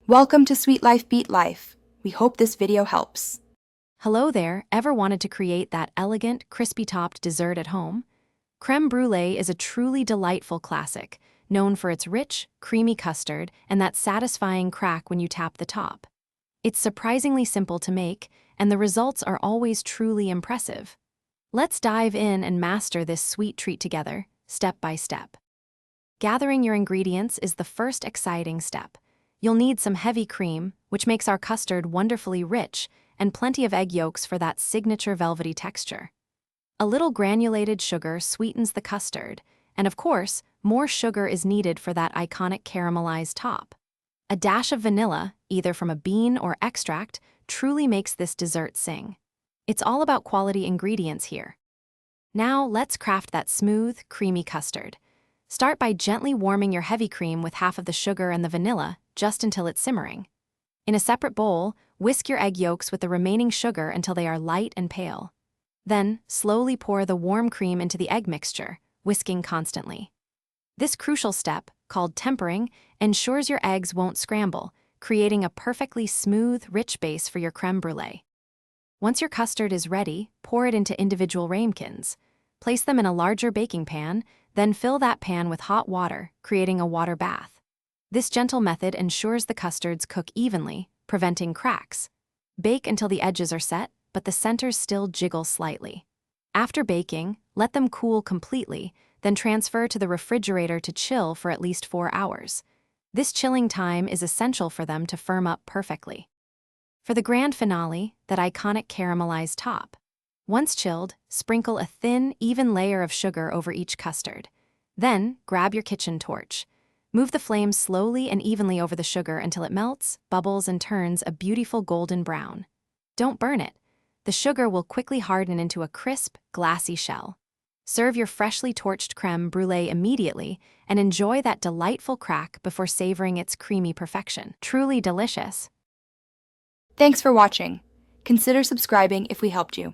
Welcome to Sweet Life Beat Life. We hope this video helps. Hello there, ever wanted to create that elegant, crispy-topped dessert at home? Creme Brulee is a truly delightful classic, known for its rich, creamy custard and that satisfying crack when you tap the top. It's surprisingly simple to make, and the results are always truly impressive. Let's dive in and master this sweet treat together, step by step. Gathering your ingredients is the first exciting step. You'll need some heavy cream, which makes our custard wonderfully rich, and plenty of egg yolks for that signature velvety texture. A little granulated sugar sweetens the custard, and of course, more sugar is needed for that iconic caramelized top. A dash of vanilla, either from a bean or extract, truly makes this dessert sing. It's all about quality ingredients here. Now let's craft that smooth, creamy custard. Start by gently warming your heavy cream with half of the sugar and the vanilla, just until it's simmering. In a separate bowl, whisk your egg yolks with the remaining sugar until they are light and pale. Then, slowly pour the warm cream into the egg mixture, whisking constantly. This crucial step, called tempering, ensures your eggs won't scramble, creating a perfectly smooth, rich base for your creme brulee. Once your custard is ready, pour it into individual ramekins. Place them in a larger baking pan, then fill that pan with hot water, creating a water bath. This gentle method ensures the custards cook evenly, preventing cracks. Bake until the edges are set, but the centers still jiggle slightly. After baking, let them cool completely, then transfer to the refrigerator to chill for at least 4 hours. This chilling time is essential for them to firm up perfectly. For the grand finale, that iconic caramelized top. Once chilled, sprinkle a thin, even layer of sugar over each custard. Then, grab your kitchen torch. Move the flame slowly and evenly over the sugar until it melts, bubbles, and turns a beautiful golden brown. Don't burn it. The sugar will quickly harden into a crisp, glassy shell. Serve your freshly torched creme brulee immediately and enjoy that delightful crack before savoring its creamy perfection. Truly delicious. Thanks for watching. Consider subscribing if we helped you.